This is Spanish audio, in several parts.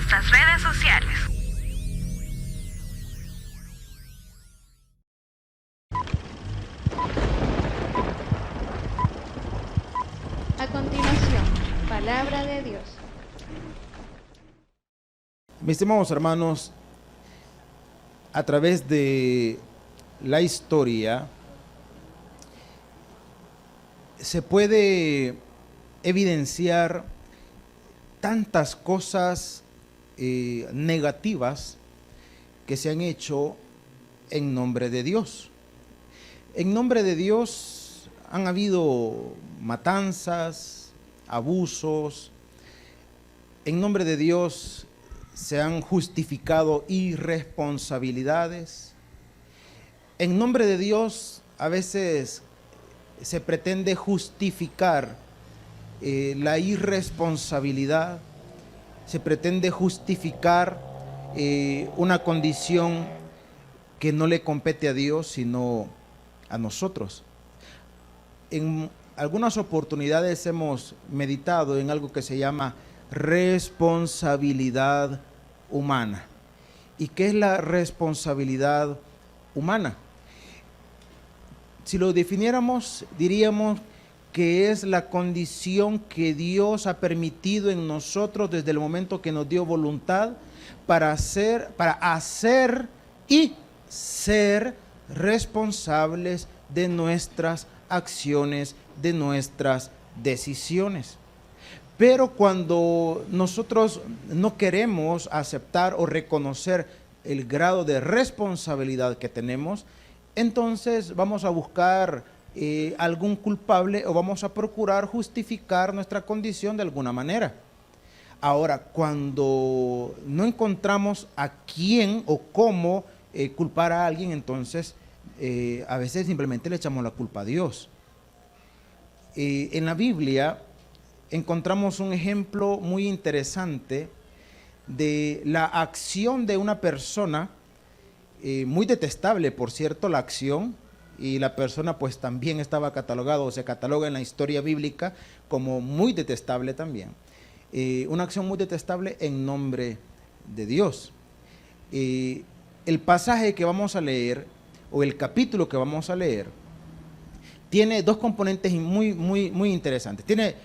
nuestras redes sociales. A continuación, palabra de Dios. Mis estimados hermanos, a través de la historia se puede evidenciar tantas cosas negativas que se han hecho en nombre de Dios. En nombre de Dios han habido matanzas, abusos. En nombre de Dios se han justificado irresponsabilidades. En nombre de Dios a veces se pretende justificar la irresponsabilidad, se pretende justificar una condición que no le compete a Dios, sino a nosotros. En algunas oportunidades hemos meditado en algo que se llama responsabilidad humana. ¿Y qué es la responsabilidad humana? Si lo definiéramos, diríamos que es la condición que Dios ha permitido en nosotros desde el momento que nos dio voluntad para hacer y ser responsables de nuestras acciones, de nuestras decisiones. Pero cuando nosotros no queremos aceptar o reconocer el grado de responsabilidad que tenemos, entonces vamos a buscar algún culpable o vamos a procurar justificar nuestra condición de alguna manera. Ahora, cuando no encontramos a quién o cómo culpar a alguien, entonces a veces simplemente le echamos la culpa a Dios. En la Biblia encontramos un ejemplo muy interesante de la acción de una persona, muy detestable, por cierto, la acción, y la persona pues también estaba catalogado o se cataloga en la historia bíblica como muy detestable también. Una acción muy detestable en nombre de Dios. El pasaje que vamos a leer, o el capítulo que vamos a leer, tiene dos componentes muy interesantes. Tiene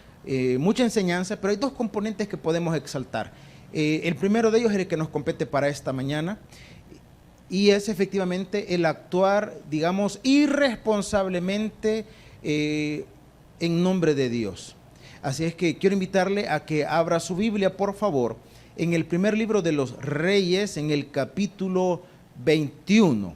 mucha enseñanza, pero hay dos componentes que podemos exaltar. El primero de ellos es el que nos compete para esta mañana, y es efectivamente el actuar, digamos, irresponsablemente en nombre de Dios. Así es que quiero invitarle a que abra su Biblia, por favor, en el primer libro de los Reyes, en el capítulo 21.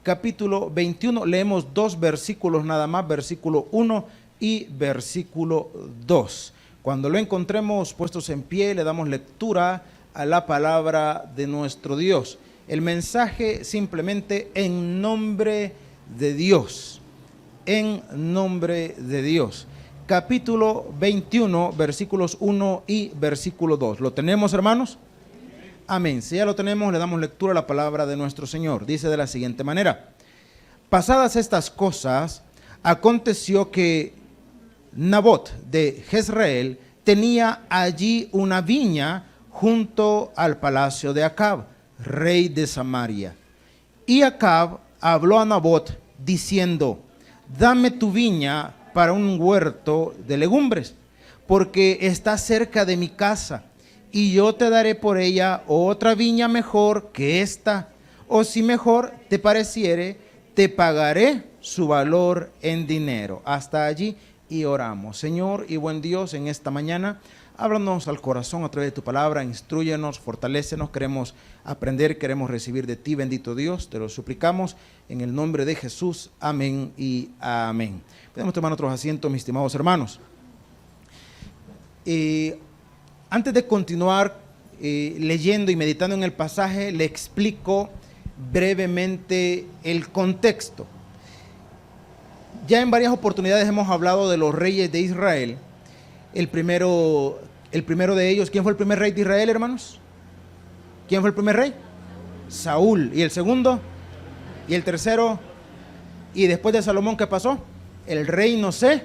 Capítulo 21, leemos dos versículos nada más, versículo 1 y versículo 2. Cuando lo encontremos puestos en pie, le damos lectura a la palabra de nuestro Dios. El mensaje simplemente en nombre de Dios, en nombre de Dios. Capítulo 21, versículos 1 y versículo 2. ¿Lo tenemos, hermanos? Amén. Si ya lo tenemos, le damos lectura a la palabra de nuestro Señor. Dice de la siguiente manera: pasadas estas cosas, aconteció que Nabot de Jezreel tenía allí una viña junto al palacio de Acab, rey de Samaria. Y Acab habló a Nabot diciendo: dame tu viña para un huerto de legumbres, porque está cerca de mi casa, y yo te daré por ella otra viña mejor que esta, o si mejor te pareciere, te pagaré su valor en dinero. Hasta allí y oramos. Señor y buen Dios, en esta mañana, háblanos al corazón a través de tu palabra, instrúyenos, fortalécenos, queremos aprender, queremos recibir de ti, bendito Dios, te lo suplicamos en el nombre de Jesús, amén y amén. Podemos tomar otros asientos, mis estimados hermanos. Antes de continuar leyendo y meditando en el pasaje, le explico brevemente el contexto. Ya en varias oportunidades hemos hablado de los reyes de Israel. El primero de ellos, ¿quién fue el primer rey de Israel, hermanos? ¿Quién fue el primer rey? Saúl. ¿Y el segundo? ¿Y el tercero? ¿Y después de Salomón qué pasó? El reino se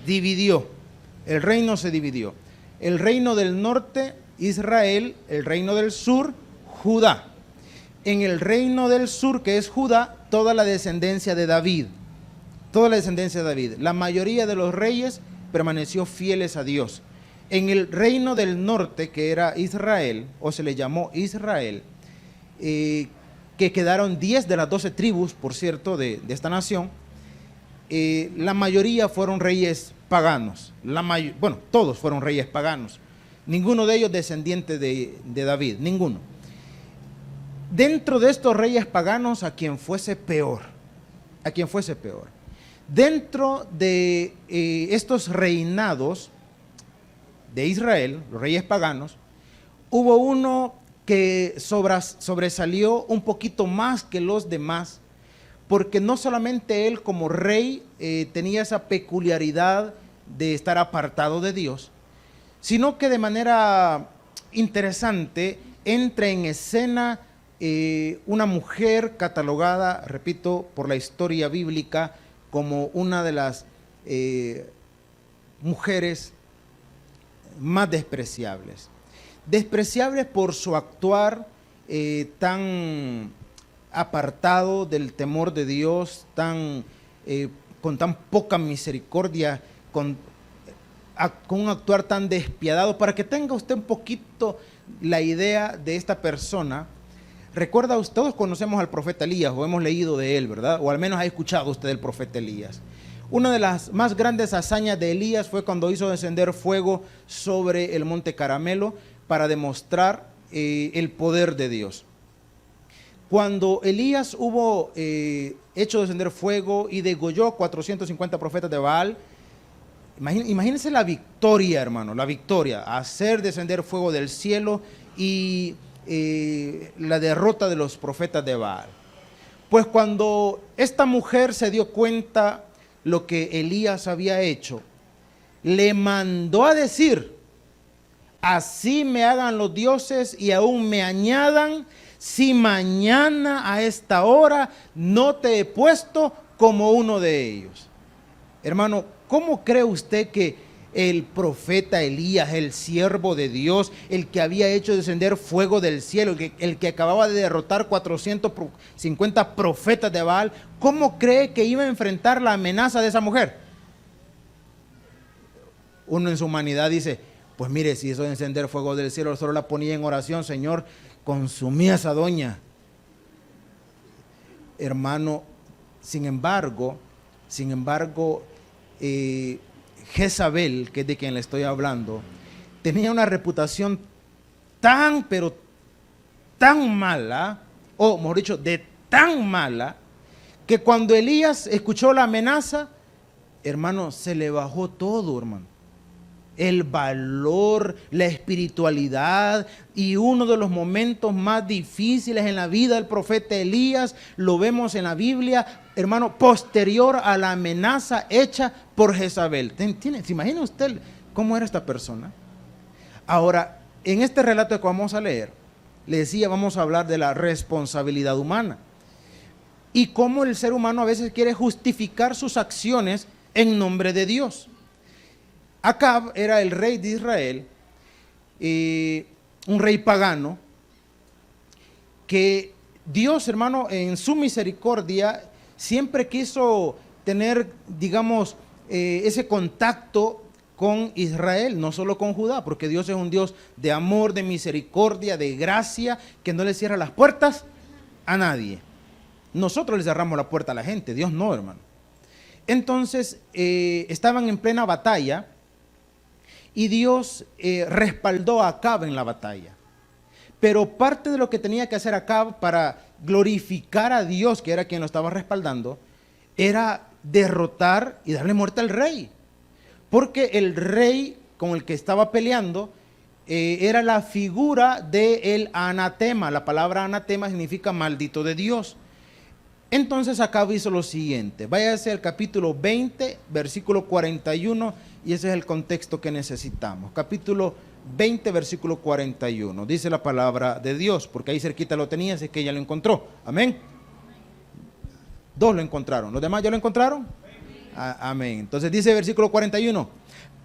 dividió. El reino se dividió. El reino del norte Israel, el reino del sur, Judá. En el reino del sur, que es Judá, toda la descendencia de David. Toda la descendencia de David. La mayoría de los reyes permaneció fieles a Dios. En el reino del norte, que era Israel, o se le llamó Israel, que quedaron 10 de las 12 tribus, por cierto, de esta nación, la mayoría fueron reyes paganos. Bueno, todos fueron reyes paganos. Ninguno de ellos descendiente de David, ninguno. Dentro de estos reyes paganos, a quien fuese peor. Dentro de estos reinados de Israel, los reyes paganos, hubo uno que sobresalió un poquito más que los demás, porque no solamente él como rey tenía esa peculiaridad de estar apartado de Dios, sino que de manera interesante entra en escena una mujer catalogada, repito, por la historia bíblica como una de las mujeres más despreciables. Despreciables por su actuar tan apartado del temor de Dios, con tan poca misericordia, con un actuar tan despiadado. Para que tenga usted un poquito la idea de esta persona, recuerda, todos conocemos al profeta Elías, o hemos leído de él, ¿verdad? O al menos ha escuchado usted del profeta Elías. Una de las más grandes hazañas de Elías fue cuando hizo descender fuego sobre el monte Carmelo para demostrar el poder de Dios. Cuando Elías hubo hecho descender fuego y degolló 450 profetas de Baal, imagínense la victoria, hermano, la victoria, hacer descender fuego del cielo y la derrota de los profetas de Baal. Pues cuando esta mujer se dio cuenta lo que Elías había hecho, le mandó a decir: así me hagan los dioses y aún me añadan, si mañana a esta hora no te he puesto como uno de ellos. Hermano, ¿cómo cree usted que el profeta Elías, el siervo de Dios, el que había hecho descender fuego del cielo, el que acababa de derrotar 450 profetas de Baal, cómo cree que iba a enfrentar la amenaza de esa mujer? Uno en su humanidad dice: pues mire, si eso de encender fuego del cielo solo la ponía en oración, Señor, consumía a esa doña. Hermano, sin embargo, Jezabel, que es de quien le estoy hablando, tenía una reputación pero tan mala, o mejor dicho, de tan mala, que cuando Elías escuchó la amenaza, hermano, se le bajó todo, hermano. El valor, la espiritualidad, y uno de los momentos más difíciles en la vida del profeta Elías, lo vemos en la Biblia, hermano, posterior a la amenaza hecha por Jezabel. ¿Se imagina usted cómo era esta persona? Ahora, en este relato que vamos a leer, le decía, vamos a hablar de la responsabilidad humana y cómo el ser humano a veces quiere justificar sus acciones en nombre de Dios. Acab era el rey de Israel, un rey pagano, que Dios, hermano, en su misericordia, siempre quiso tener, digamos, ese contacto con Israel, no solo con Judá, porque Dios es un Dios de amor, de misericordia, de gracia, que no le cierra las puertas a nadie. Nosotros le cerramos la puerta a la gente, Dios no, hermano. Entonces, estaban en plena batalla, y Dios respaldó a Acab en la batalla. Pero parte de lo que tenía que hacer Acab para glorificar a Dios, que era quien lo estaba respaldando, era derrotar y darle muerte al rey. Porque el rey con el que estaba peleando era la figura del anatema. La palabra anatema significa maldito de Dios. Entonces Acab hizo lo siguiente: váyase al capítulo 20, versículo 41, y ese es el contexto que necesitamos. Capítulo 20, versículo 41, dice la palabra de Dios, porque ahí cerquita lo tenía, así que ya lo encontró. Amén. Dos lo encontraron, ¿los demás ya lo encontraron? Amén. Entonces dice versículo 41,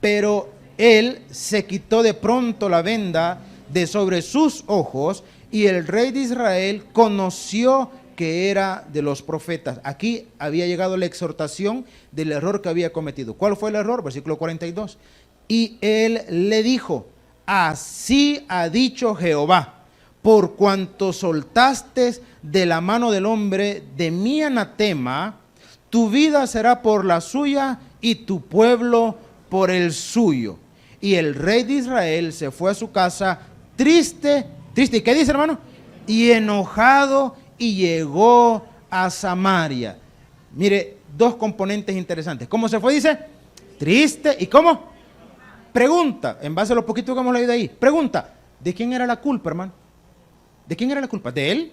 pero él se quitó de pronto la venda, de sobre sus ojos, y el rey de Israel conoció que era de los profetas. Aquí había llegado la exhortación del error que había cometido. ¿Cuál fue el error? Versículo 42. Y él le dijo: así ha dicho Jehová, por cuanto soltaste de la mano del hombre de mi anatema, tu vida será por la suya y tu pueblo por el suyo. Y el rey de Israel se fue a su casa triste, ¿y qué dice, hermano? Y enojado, y llegó a Samaria. Mire, dos componentes interesantes. ¿Cómo se fue? Dice, triste, ¿y cómo? Pregunta, en base a lo poquito que hemos leído ahí, pregunta, ¿de quién era la culpa, hermano? ¿De quién era la culpa? ¿De él?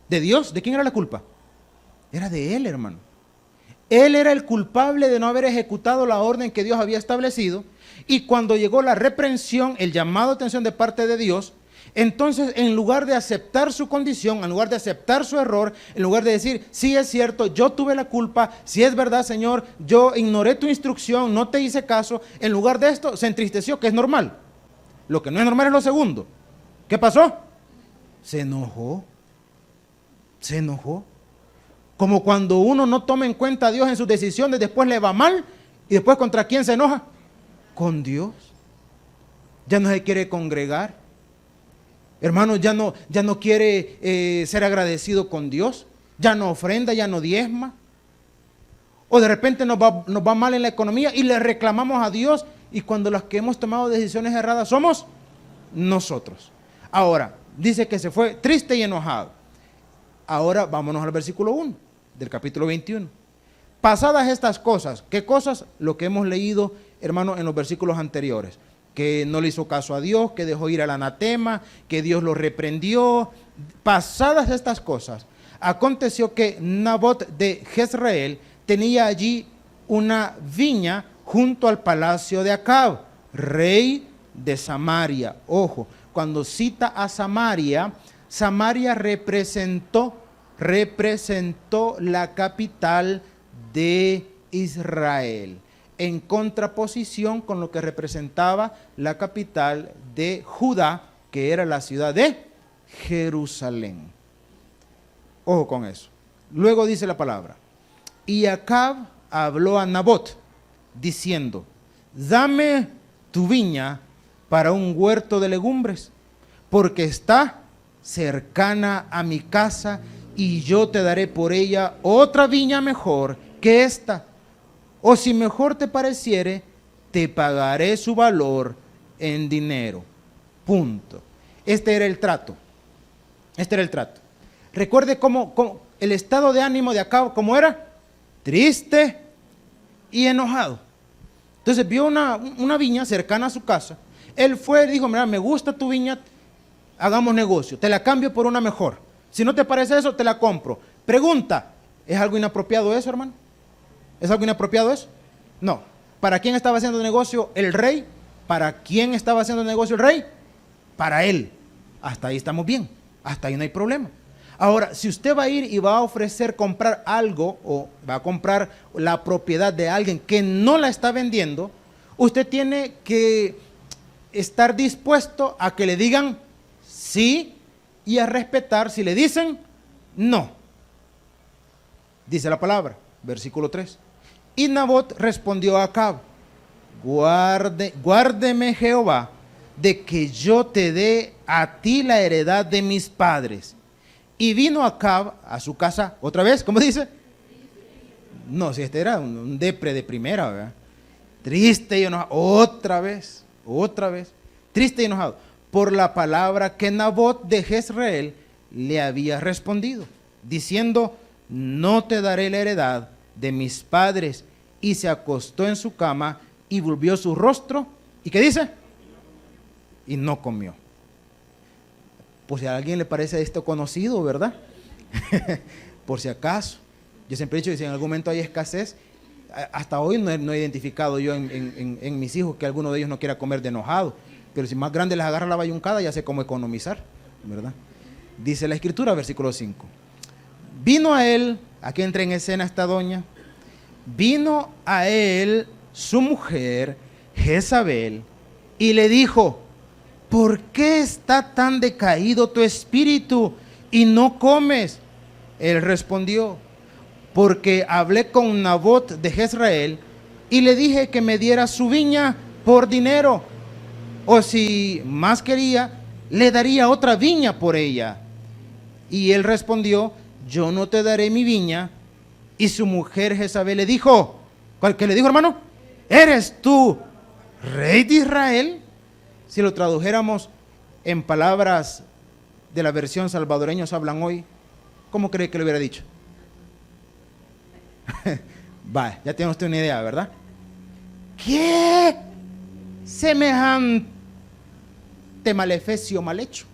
¿De Dios? ¿De quién era la culpa? Era de él, hermano. Él era el culpable de no haber ejecutado la orden que Dios había establecido, y cuando llegó la reprensión, el llamado a atención de parte de Dios, entonces en lugar de aceptar su condición, en lugar de aceptar su error, en lugar de decir, sí es cierto, yo tuve la culpa, sí es verdad, Señor, yo ignoré tu instrucción, no te hice caso, en lugar de esto se entristeció, que es normal. Lo que no es normal es lo segundo. ¿Qué pasó? Se enojó. Se enojó. Como cuando uno no toma en cuenta a Dios en sus decisiones, después le va mal, y después ¿contra quién se enoja? Con Dios. Ya no se quiere congregar. Hermano, ya no quiere ser agradecido con Dios. Ya no ofrenda, ya no diezma. O de repente nos va mal en la economía y le reclamamos a Dios, y cuando los que hemos tomado decisiones erradas somos nosotros. Ahora, dice que se fue triste y enojado. Ahora vámonos al versículo 1 del capítulo 21. Pasadas estas cosas, ¿qué cosas? Lo que hemos leído, hermano, en los versículos anteriores. Que no le hizo caso a Dios, que dejó ir al anatema, que Dios lo reprendió. Pasadas estas cosas, aconteció que Nabot de Jezreel tenía allí una viña junto al palacio de Acab, rey de Samaria. Ojo, cuando cita a Samaria, Samaria representó la capital de Israel, en contraposición con lo que representaba la capital de Judá, que era la ciudad de Jerusalén. Ojo con eso. Luego dice la palabra, y Acab habló a Nabot, diciendo, dame tu viña para un huerto de legumbres, porque está cercana a mi casa, y yo te daré por ella otra viña mejor que esta. O si mejor te pareciere, te pagaré su valor en dinero. Punto. Este era el trato. Recuerde cómo el estado de ánimo de Acab, ¿cómo era? Triste y enojado. Entonces vio una viña cercana a su casa. Él fue y dijo, mira, me gusta tu viña, hagamos negocio, te la cambio por una mejor. Si no te parece eso, te la compro. Pregunta, ¿es algo inapropiado eso, hermano? ¿Es algo inapropiado eso? No. ¿Para quién estaba haciendo negocio el rey? ¿Para quién estaba haciendo negocio el rey? Para él. Hasta ahí estamos bien. Hasta ahí no hay problema. Ahora, si usted va a ir y va a ofrecer comprar algo, o va a comprar la propiedad de alguien que no la está vendiendo, usted tiene que estar dispuesto a que le digan sí y a respetar si le dicen no. Dice la palabra, versículo 3. Y Nabot respondió a Acab, guárdeme Jehová de que yo te dé a ti la heredad de mis padres. Y vino Acab a su casa, otra vez, ¿cómo dice? No, si este era un depre de primera, ¿verdad? Triste y enojado, otra vez, triste y enojado, por la palabra que Nabot de Jezreel le había respondido, diciendo, no te daré la heredad de mis padres. Y se acostó en su cama y volvió su rostro, ¿y qué dice? Y no comió. Por si a alguien le parece esto conocido, ¿verdad? Por si acaso. Yo siempre he dicho que si en algún momento hay escasez, hasta hoy no he identificado yo en mis hijos que alguno de ellos no quiera comer de enojado. Pero si más grande les agarra la bayuncada, ya sé cómo economizar, ¿verdad? Dice la Escritura, versículo 5. Vino a él, aquí entra en escena esta doña, vino a él su mujer, Jezabel, y le dijo, ¿por qué está tan decaído tu espíritu y no comes? Él respondió, porque hablé con Nabot de Jezreel y le dije que me diera su viña por dinero, o si más quería, le daría otra viña por ella. Y él respondió, yo no te daré mi viña. Y su mujer Jezabel le dijo, ¿qué le dijo, hermano? ¿Eres tú rey de Israel? Si lo tradujéramos en palabras de la versión salvadoreños hablan hoy, ¿cómo cree que le hubiera dicho? Va, ya tiene usted una idea, ¿verdad? ¿Qué semejante maleficio mal hecho?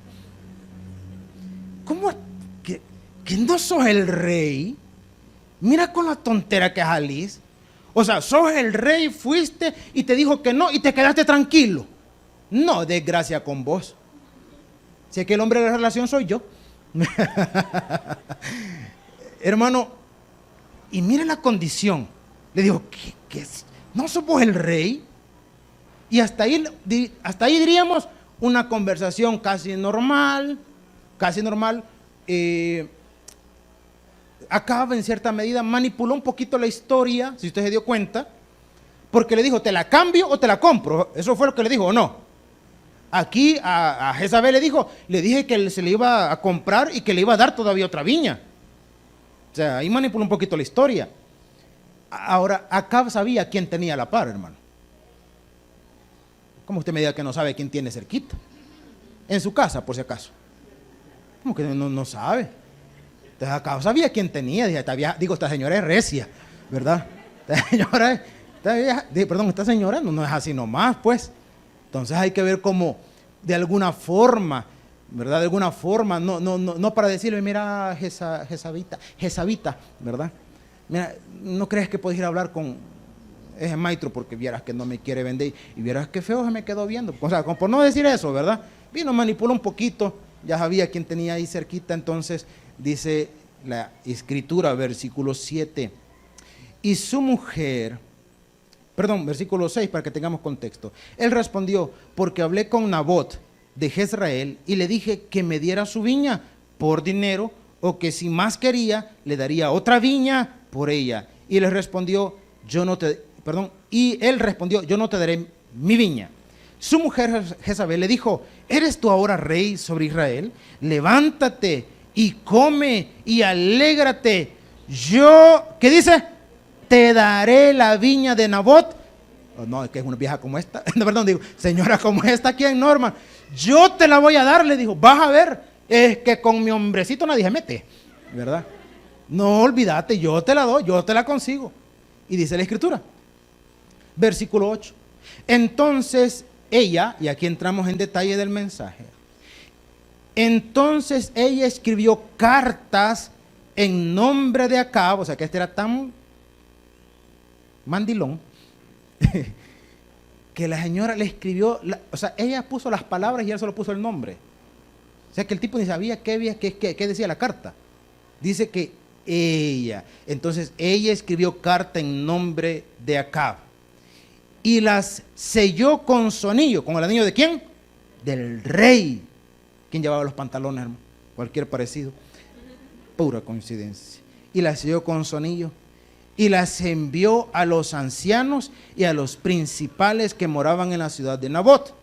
¿Cómo que no sos el rey? Mira con la tontera que salís. O sea, sos el rey, fuiste y te dijo que no y te quedaste tranquilo. No, desgracia con vos. Si es que el hombre de la relación soy yo. Hermano, y miren la condición. Le digo, ¿qué? ¿No sos vos el rey? Y hasta ahí diríamos una conversación casi normal. Acab en cierta medida manipuló un poquito la historia, si usted se dio cuenta, porque le dijo, ¿te la cambio o te la compro? Eso fue lo que le dijo, ¿o no? Aquí a Jezabel le dije que se le iba a comprar y que le iba a dar todavía otra viña. O sea, ahí manipuló un poquito la historia. Ahora, Acab sabía quién tenía la par, hermano. ¿Cómo usted me diga que no sabe quién tiene cerquita? En su casa, por si acaso. ¿Cómo que no sabe? Entonces Acab sabía quién tenía. Esta señora es recia, ¿verdad? Esta señora no es así nomás, pues. Entonces hay que ver cómo, de alguna forma, ¿verdad? De alguna forma, no para decirle, mira, Jezabita, ¿verdad? Mira, no crees que puedes ir a hablar con ese maestro porque vieras que no me quiere vender y vieras que feo se me quedó viendo. O sea, como por no decir eso, ¿verdad? Vino, manipuló un poquito, ya sabía quién tenía ahí cerquita, entonces dice la escritura, versículo 7, y su mujer, versículo 6 para que tengamos contexto. Él respondió, porque hablé con Nabot de Jezreel y le dije que me diera su viña por dinero, o que si más quería, le daría otra viña por ella. Y él respondió, yo no te daré mi viña. Su mujer Jezabel le dijo, ¿eres tú ahora rey sobre Israel? Levántate y come y alégrate. Yo, ¿qué dice? Te daré la viña de Nabot. Oh, no, es que es una vieja como esta. Señora como esta aquí en Norma. Yo te la voy a dar, le dijo. Vas a ver, es que con mi hombrecito nadie se mete, ¿verdad? No olvídate, yo te la doy, yo te la consigo. Y dice la escritura, versículo 8. Entonces ella, y aquí entramos en detalle del mensaje, entonces ella escribió cartas en nombre de Acab, o sea que este era tan mandilón, que la señora le escribió, o sea, ella puso las palabras y él solo puso el nombre. O sea que el tipo ni sabía qué decía la carta. Dice que entonces ella escribió carta en nombre de Acab y las selló con su anillo. ¿Con el anillo de quién? Del rey. ¿Quién llevaba los pantalones, hermano? Cualquier parecido. Pura coincidencia. Y las selló con su anillo y las envió a los ancianos y a los principales que moraban en la ciudad de Nabot.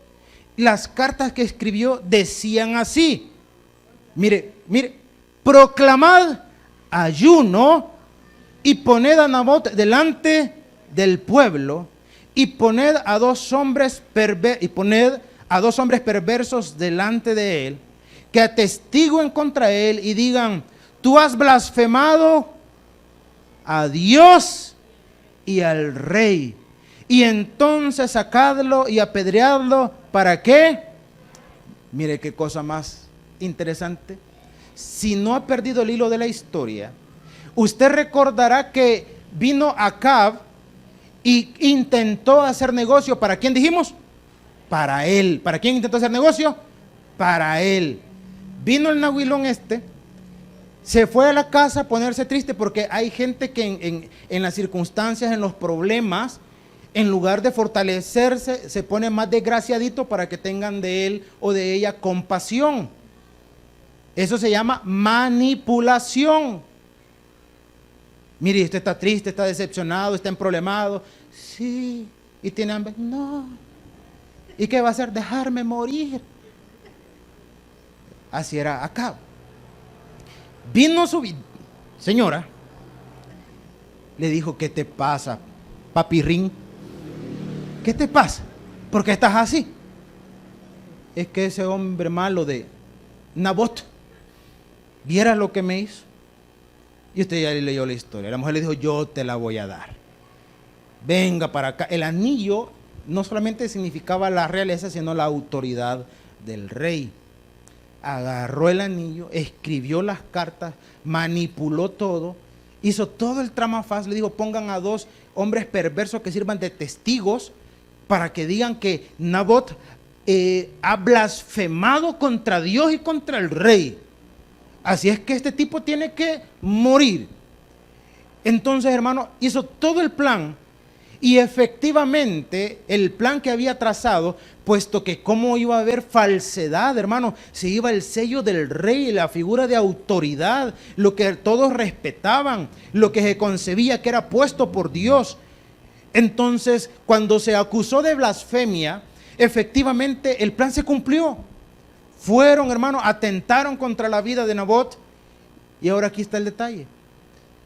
Las cartas que escribió decían así: mire, proclamad ayuno y poned a Nabot delante del pueblo y poned a dos hombres perversos delante de él, que atestiguen contra él y digan: tú has blasfemado a Dios y al rey. Y entonces sacadlo y apedreadlo. ¿Para qué? Mire qué cosa más interesante. Si no ha perdido el hilo de la historia, usted recordará que vino Acab y intentó hacer negocio. ¿Para quién dijimos? Para él. ¿Para quién intentó hacer negocio? Para él. Vino el nahuilón se fue a la casa a ponerse triste, porque hay gente que en las circunstancias, en los problemas, en lugar de fortalecerse, se pone más desgraciadito para que tengan de él o de ella compasión. Eso se llama manipulación. Mire, usted está triste, está decepcionado, está emproblemado. Sí. ¿Y tiene hambre? No. ¿Y qué va a hacer? Dejarme morir. Así era Acab. Vino su señora, le dijo: ¿qué te pasa, papirrín? ¿Qué te pasa? ¿Por qué estás así? Es que ese hombre malo de Nabot, viera lo que me hizo. Y usted ya le leyó la historia. La mujer le dijo: yo te la voy a dar. Venga para acá. El anillo no solamente significaba la realeza, sino la autoridad del rey. Agarró el anillo, escribió las cartas, manipuló todo, hizo todo el tramafaz. Le dijo: pongan a 2 hombres perversos que sirvan de testigos para que digan que Nabot ha blasfemado contra Dios y contra el rey. Así es que este tipo tiene que morir. Entonces, hermano, hizo todo el plan. Y efectivamente, el plan que había trazado, puesto que cómo iba a haber falsedad, hermano, se iba el sello del rey, la figura de autoridad, lo que todos respetaban, lo que se concebía que era puesto por Dios. Entonces, cuando se acusó de blasfemia, efectivamente el plan se cumplió. Fueron, hermano, atentaron contra la vida de Nabot. Y ahora aquí está el detalle.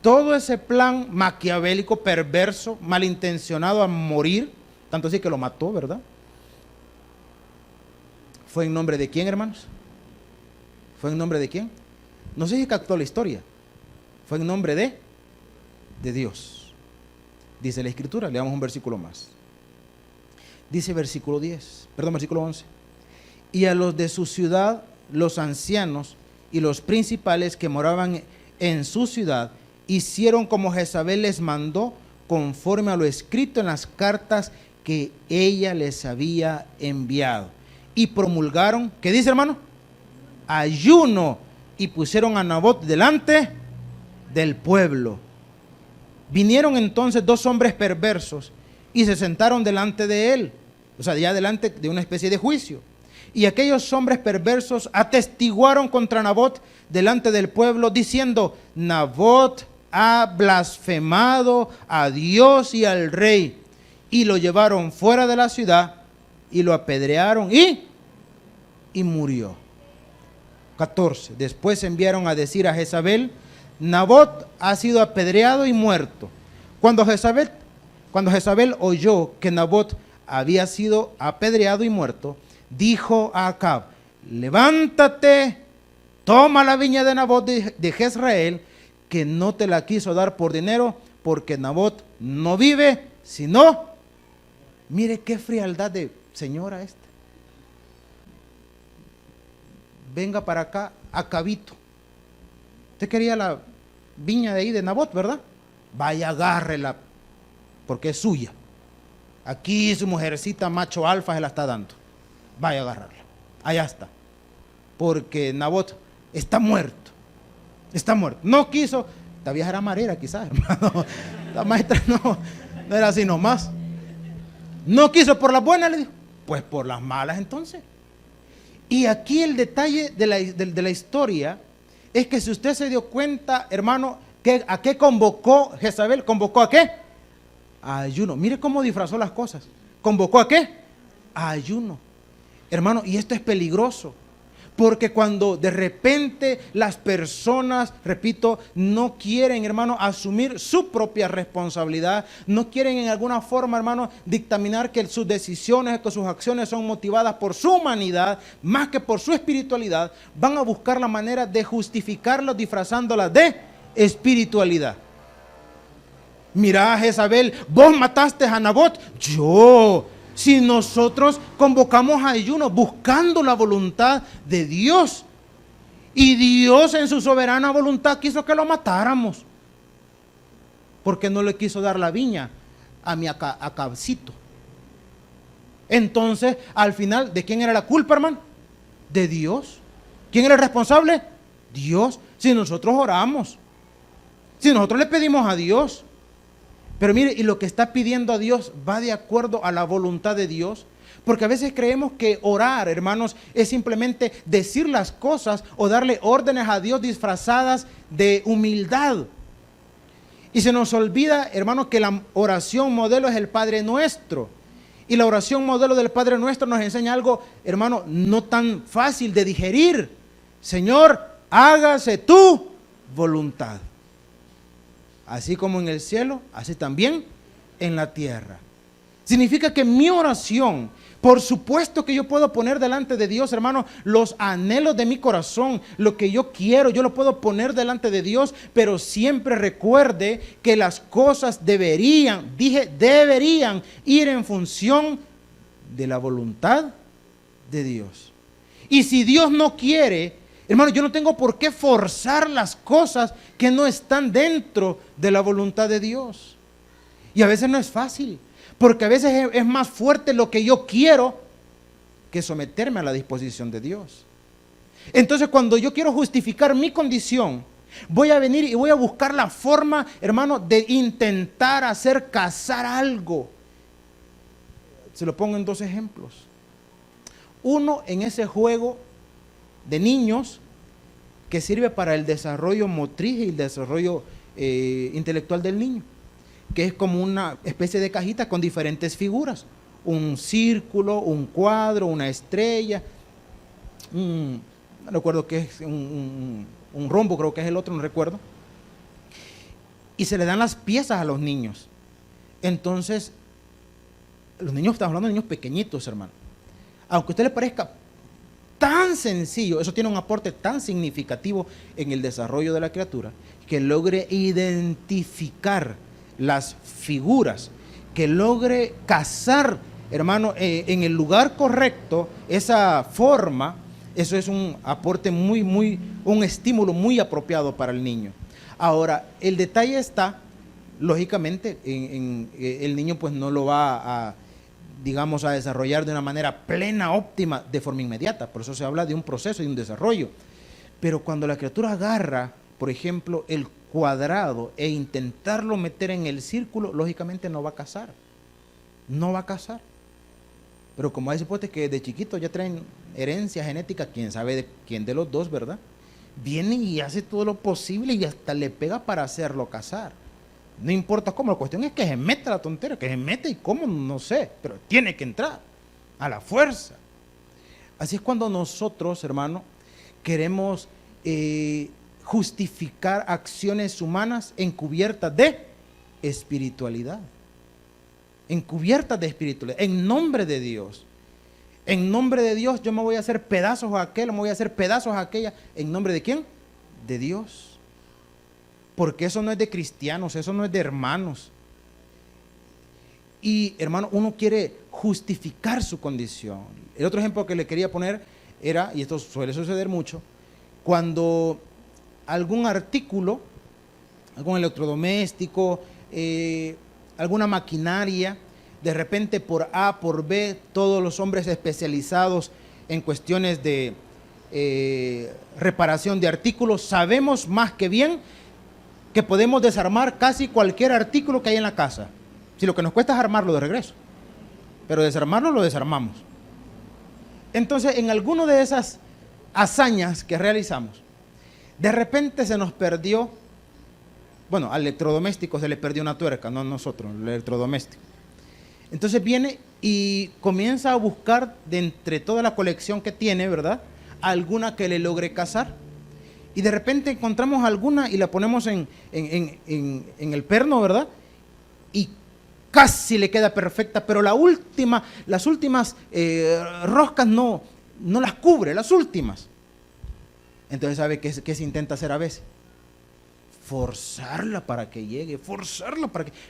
Todo ese plan maquiavélico, perverso, malintencionado a morir, tanto así que lo mató, ¿verdad? ¿Fue en nombre de quién, hermanos? ¿Fue en nombre de quién? No sé si captó la historia. Fue en nombre de Dios. Dice la Escritura, leamos un versículo más. Dice versículo 11. Y a los de su ciudad, los ancianos y los principales que moraban en su ciudad, hicieron como Jezabel les mandó, conforme a lo escrito en las cartas que ella les había enviado. Y promulgaron, ¿qué dice, hermano? Ayuno, y pusieron a Nabot delante del pueblo. Vinieron entonces 2 hombres perversos y se sentaron delante de él, o sea, ya delante de una especie de juicio. Y aquellos hombres perversos atestiguaron contra Nabot delante del pueblo, diciendo: Nabot ha blasfemado a Dios y al rey. Y lo llevaron fuera de la ciudad y lo apedrearon y murió. 14. Después enviaron a decir a Jezabel: Nabot ha sido apedreado y muerto. Cuando Jezabel oyó que Nabot había sido apedreado y muerto, dijo a Acab: levántate, toma la viña de Nabot de Jezreel, que no te la quiso dar por dinero, porque Nabot no vive, sino... Mire qué frialdad de señora esta. Venga para acá, Acabito. Usted quería la viña de ahí de Nabot, ¿verdad? Vaya, agárrela, porque es suya. Aquí su mujercita macho alfa se la está dando. Vaya a agarrarla. Allá está. Porque Nabot está muerto. Está muerto. No quiso. Esta vieja era marera quizás, hermano. La maestra no era así nomás. No quiso por las buenas, le dijo. Pues por las malas entonces. Y aquí el detalle de la historia es que si usted se dio cuenta, hermano, ¿a qué convocó Jezabel? ¿Convocó a qué? A ayuno. Mire cómo disfrazó las cosas. ¿Convocó a qué? A ayuno. Hermano, y esto es peligroso, porque cuando de repente las personas, repito, no quieren, hermano, asumir su propia responsabilidad, no quieren en alguna forma, hermano, dictaminar que sus decisiones, que sus acciones son motivadas por su humanidad, más que por su espiritualidad, van a buscar la manera de justificarlo disfrazándola de espiritualidad. Mira, Jezabel, vos mataste a Nabot. Yo... Si nosotros convocamos a ayuno buscando la voluntad de Dios, y Dios en su soberana voluntad quiso que lo matáramos, porque no le quiso dar la viña a mi Acabcito. Entonces, al final, ¿de quién era la culpa, hermano? De Dios. ¿Quién era el responsable? Dios. Si nosotros oramos, si nosotros le pedimos a Dios, Pero mire, y lo que está pidiendo a Dios va de acuerdo a la voluntad de Dios. Porque a veces creemos que orar, hermanos, es simplemente decir las cosas o darle órdenes a Dios disfrazadas de humildad. Y se nos olvida, hermanos, que la oración modelo es el Padre Nuestro. Y la oración modelo del Padre Nuestro nos enseña algo, hermano, no tan fácil de digerir. Señor, hágase tu voluntad. Así como en el cielo, así también en la tierra. Significa que mi oración, por supuesto que yo puedo poner delante de Dios, hermano, los anhelos de mi corazón, lo que yo quiero, yo lo puedo poner delante de Dios, pero siempre recuerde que las cosas deberían ir en función de la voluntad de Dios. Y si Dios no quiere, hermano, yo no tengo por qué forzar las cosas que no están dentro de la voluntad de Dios. Y a veces no es fácil, porque a veces es más fuerte lo que yo quiero que someterme a la disposición de Dios. Entonces, cuando yo quiero justificar mi condición, voy a venir y voy a buscar la forma, hermano, de intentar hacer casar algo. Se lo pongo en dos ejemplos. Uno, en ese juego de niños que sirve para el desarrollo motriz y el desarrollo intelectual del niño, que es como una especie de cajita con diferentes figuras, un círculo, un cuadro, una estrella, no recuerdo qué es, un rombo creo que es el otro, no recuerdo, y se le dan las piezas a los niños. Entonces, los niños, estamos hablando de niños pequeñitos, hermano, aunque a usted le parezca tan sencillo, eso tiene un aporte tan significativo en el desarrollo de la criatura, que logre identificar las figuras, que logre cazar, hermano, en el lugar correcto esa forma. Eso es un aporte un estímulo muy apropiado para el niño. Ahora, el detalle está, lógicamente, el niño pues no lo va a desarrollar de una manera plena, óptima, de forma inmediata. Por eso se habla de un proceso y un desarrollo. Pero cuando la criatura agarra, por ejemplo, el cuadrado e intentarlo meter en el círculo, lógicamente no va a casar. No va a casar. Pero como hay supuestos que de chiquitos ya traen herencia genética, quién sabe de quién de los dos, ¿verdad? Viene y hace todo lo posible y hasta le pega para hacerlo casar. No importa cómo, la cuestión es que se meta la tontera, que se mete y cómo, no sé, pero tiene que entrar a la fuerza. Así es cuando nosotros, hermano, queremos justificar acciones humanas encubiertas de espiritualidad. Encubiertas de espiritualidad, en nombre de Dios. En nombre de Dios yo me voy a hacer pedazos a aquel, me voy a hacer pedazos a aquella. ¿En nombre de quién? De Dios. Porque eso no es de cristianos, eso no es de hermanos. Y hermano, uno quiere justificar su condición. El otro ejemplo que le quería poner era, y esto suele suceder mucho, cuando algún artículo, algún electrodoméstico, alguna maquinaria, de repente por A, por B, todos los hombres especializados en cuestiones de reparación de artículos, sabemos más que bien que podemos desarmar casi cualquier artículo que hay en la casa. Si lo que nos cuesta es armarlo de regreso, pero desarmarlo lo desarmamos. Entonces, en alguna de esas hazañas que realizamos, de repente se nos perdió, bueno, al electrodoméstico se le perdió una tuerca, no a nosotros, el electrodoméstico. Entonces viene y comienza a buscar de entre toda la colección que tiene, ¿verdad?, alguna que le logre cazar. Y de repente encontramos alguna y la ponemos en el perno, ¿verdad? Y casi le queda perfecta, pero las últimas roscas no las cubre, las últimas. Entonces, ¿sabe qué se intenta hacer a veces? Forzarla para que llegue,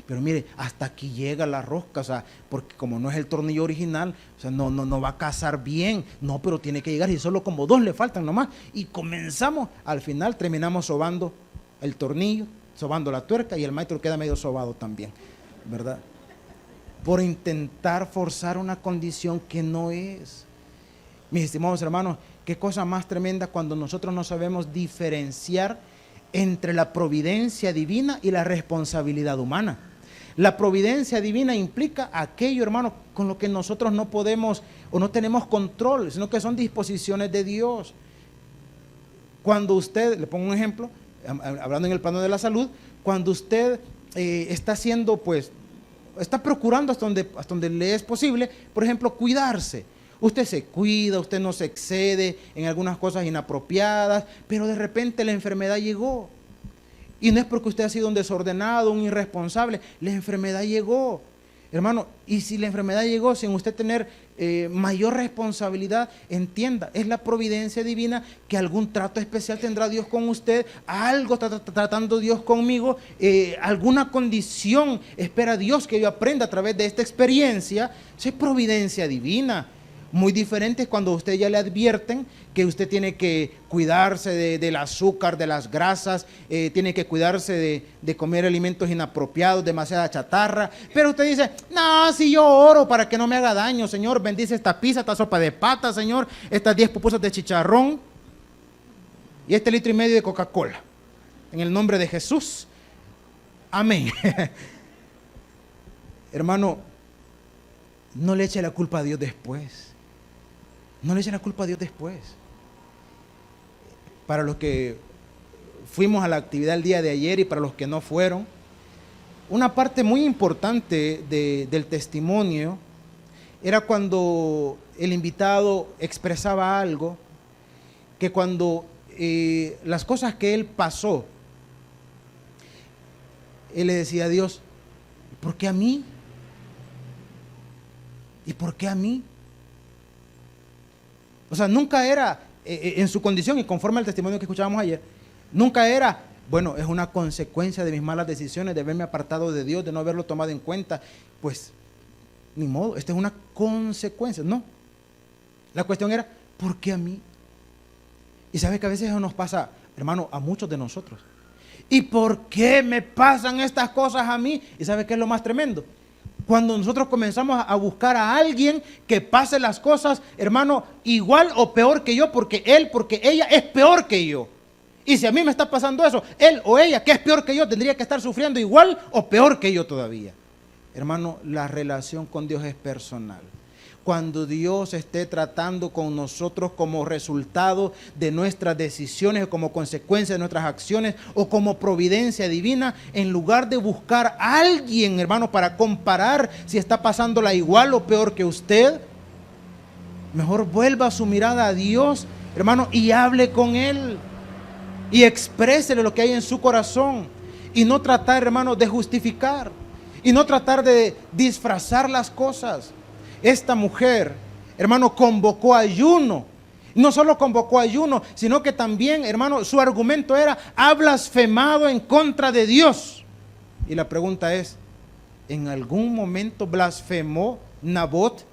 pero mire, hasta aquí llega la rosca, o sea, porque como no es el tornillo original, o sea, no va a casar bien, no, pero tiene que llegar y solo como 2 le faltan nomás, y comenzamos, al final terminamos sobando el tornillo, sobando la tuerca, y el maestro queda medio sobado también, ¿verdad? Por intentar forzar una condición que no es. Mis estimados hermanos, qué cosa más tremenda cuando nosotros no sabemos diferenciar entre la providencia divina y la responsabilidad humana. La providencia divina implica aquello, hermano, con lo que nosotros no podemos o no tenemos control, sino que son disposiciones de Dios. Cuando usted, le pongo un ejemplo, hablando en el plano de la salud, cuando usted está haciendo, pues, está procurando hasta donde le es posible, por ejemplo, cuidarse. Usted se cuida, usted no se excede en algunas cosas inapropiadas, pero de repente la enfermedad llegó. Y no es porque usted ha sido un desordenado, un irresponsable, la enfermedad llegó. Hermano, y si la enfermedad llegó sin usted tener mayor responsabilidad, entienda, es la providencia divina que algún trato especial tendrá Dios con usted, algo está tratando Dios conmigo, alguna condición espera Dios que yo aprenda a través de esta experiencia. Eso es providencia divina. Muy diferente es cuando a usted ya le advierten que usted tiene que cuidarse del azúcar, de las grasas, tiene que cuidarse de comer alimentos inapropiados, demasiada chatarra, pero usted dice, no, si yo oro para que no me haga daño, Señor, bendice esta pizza, esta sopa de pata, Señor, estas 10 pupusas de chicharrón y este 1,5 litros de Coca-Cola, en el nombre de Jesús, amén. Hermano, no le eche la culpa a Dios después. No le echen la culpa a Dios después. Para los que fuimos a la actividad el día de ayer y para los que no fueron, una parte muy importante del testimonio era cuando el invitado expresaba algo, que cuando las cosas que él pasó, él le decía a Dios, ¿por qué a mí? ¿Y por qué a mí? O sea, nunca era, en su condición y conforme al testimonio que escuchábamos ayer, nunca era, bueno, es una consecuencia de mis malas decisiones, de haberme apartado de Dios, de no haberlo tomado en cuenta, pues, ni modo, esta es una consecuencia, no. La cuestión era, ¿por qué a mí? Y sabes que a veces eso nos pasa, hermano, a muchos de nosotros. ¿Y por qué me pasan estas cosas a mí? ¿Y sabes qué es lo más tremendo? Cuando nosotros comenzamos a buscar a alguien que pase las cosas, hermano, igual o peor que yo, porque él, porque ella es peor que yo. Y si a mí me está pasando eso, él o ella, que es peor que yo, tendría que estar sufriendo igual o peor que yo todavía. Hermano, la relación con Dios es personal. Cuando Dios esté tratando con nosotros como resultado de nuestras decisiones o como consecuencia de nuestras acciones o como providencia divina, en lugar de buscar a alguien, hermano, para comparar si está pasándola igual o peor que usted, mejor vuelva su mirada a Dios, hermano, y hable con Él y exprésele lo que hay en su corazón y no tratar, hermano, de justificar y no tratar de disfrazar las cosas. Esta mujer, hermano, convocó ayuno. No solo convocó ayuno, sino que también, hermano, su argumento era, ha blasfemado en contra de Dios. Y la pregunta es, ¿en algún momento blasfemó Nabot?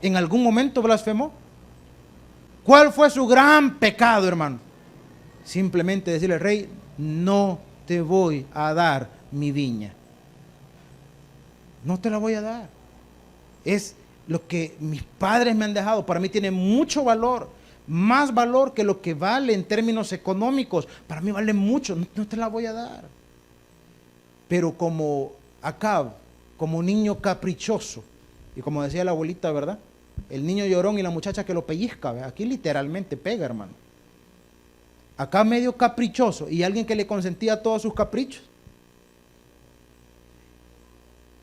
¿En algún momento blasfemó? ¿Cuál fue su gran pecado, hermano? Simplemente decirle al rey, no te voy a dar mi viña. No te la voy a dar. Es lo que mis padres me han dejado, para mí tiene mucho valor, más valor que lo que vale en términos económicos, para mí vale mucho, no te la voy a dar. Pero como Acab, como niño caprichoso, y como decía la abuelita, ¿verdad? El niño llorón y la muchacha que lo pellizca, ¿verdad? Aquí literalmente pega, hermano. Acab medio caprichoso y alguien que le consentía todos sus caprichos.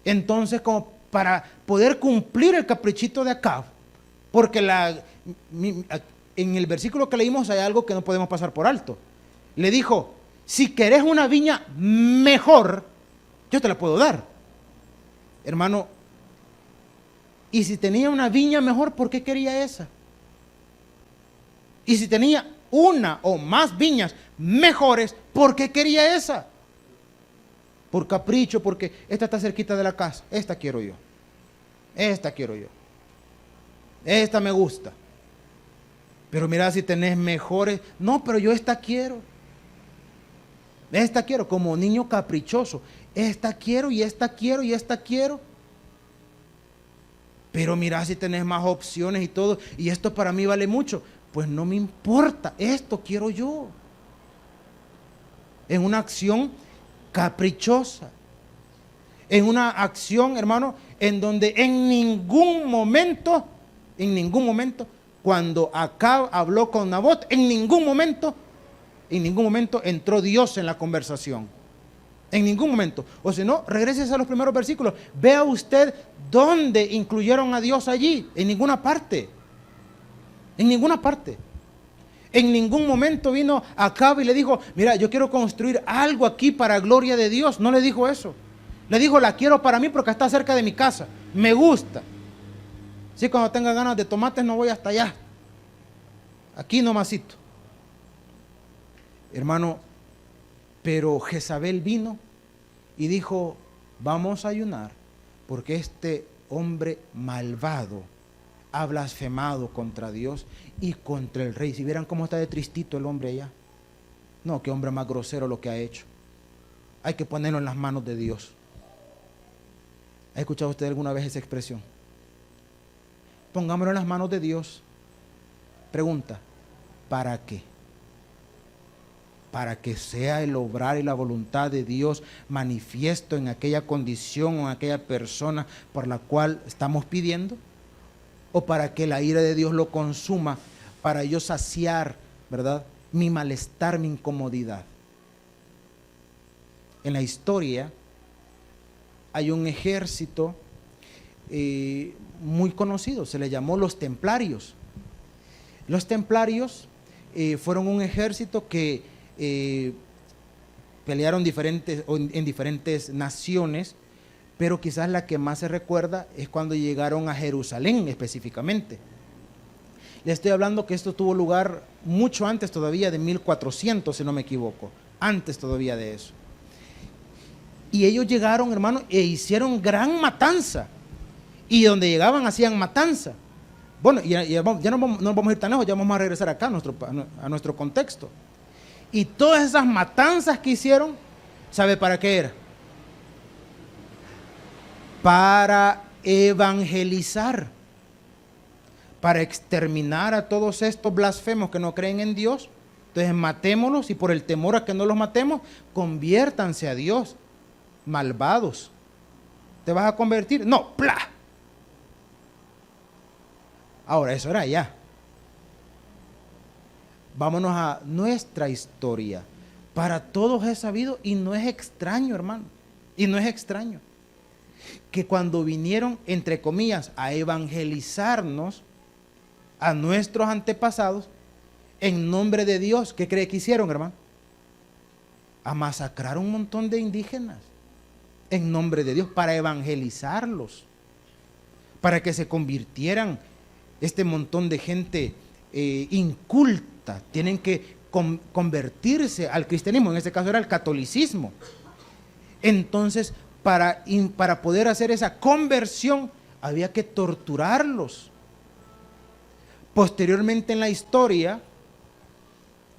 Entonces, como para poder cumplir el caprichito de Acab, porque en el versículo que leímos hay algo que no podemos pasar por alto. Le dijo, si querés una viña mejor, yo te la puedo dar. Hermano, y si tenía una viña mejor, ¿por qué quería esa? Y si tenía una o más viñas mejores, ¿por qué quería esa? Por capricho, porque esta está cerquita de la casa, esta quiero yo. Esta quiero yo. Esta me gusta. Pero mira si tenés mejores. No, pero yo esta quiero. Esta quiero, como niño caprichoso. Esta quiero y esta quiero y esta quiero. Pero mira si tenés más opciones y todo. Y esto para mí vale mucho. Pues no me importa. Esto quiero yo. En una acción caprichosa. en una acción, hermano, en donde en ningún momento, cuando Acab habló con Nabot, en ningún momento entró Dios en la conversación. En ningún momento. O si no, regreses a los primeros versículos. Vea usted dónde incluyeron a Dios allí. En ninguna parte. En ninguna parte. En ningún momento vino Acab y le dijo, mira, yo quiero construir algo aquí para gloria de Dios. No le dijo eso. Le dijo, la quiero para mí porque está cerca de mi casa. Me gusta. Sí, cuando tenga ganas de tomates no voy hasta allá. Aquí nomasito. Hermano, pero Jezabel vino y dijo, vamos a ayunar porque este hombre malvado ha blasfemado contra Dios y contra el rey. Si vieran cómo está de tristito el hombre allá. No, qué hombre más grosero lo que ha hecho. Hay que ponerlo en las manos de Dios. ¿Ha escuchado usted alguna vez esa expresión? Pongámoslo en las manos de Dios. Pregunta, ¿para qué? Para que sea el obrar y la voluntad de Dios manifiesto en aquella condición o en aquella persona por la cual estamos pidiendo, o para que la ira de Dios lo consuma, para yo saciar, ¿verdad?, mi malestar, mi incomodidad. En la historia hay un ejército muy conocido, se le llamó los templarios. Los templarios fueron un ejército que pelearon en diferentes naciones, pero quizás la que más se recuerda es cuando llegaron a Jerusalén específicamente. Le estoy hablando que esto tuvo lugar mucho antes todavía de 1400, si no me equivoco, antes todavía de eso. Y ellos llegaron, hermano, e hicieron gran matanza, y donde llegaban hacían matanza. Bueno, ya no vamos a ir tan lejos, ya vamos a regresar acá a nuestro contexto. Y todas esas matanzas que hicieron, ¿sabe para qué era? Para evangelizar, para exterminar a todos estos blasfemos que no creen en Dios. Entonces matémoslos y por el temor a que no los matemos, conviértanse a Dios. Malvados. ¿Te vas a convertir? No, ¡plá! Ahora, eso era allá. Vámonos a nuestra historia. Para todos es sabido y no es extraño, hermano. Y no es extraño que cuando vinieron, entre comillas, a evangelizarnos a nuestros antepasados, en nombre de Dios, ¿qué cree que hicieron, hermano? A masacrar un montón de indígenas en nombre de Dios, para evangelizarlos, para que se convirtieran este montón de gente inculta. Tienen que convertirse al cristianismo, en este caso era el catolicismo. Entonces, para poder hacer esa conversión, había que torturarlos. Posteriormente en la historia,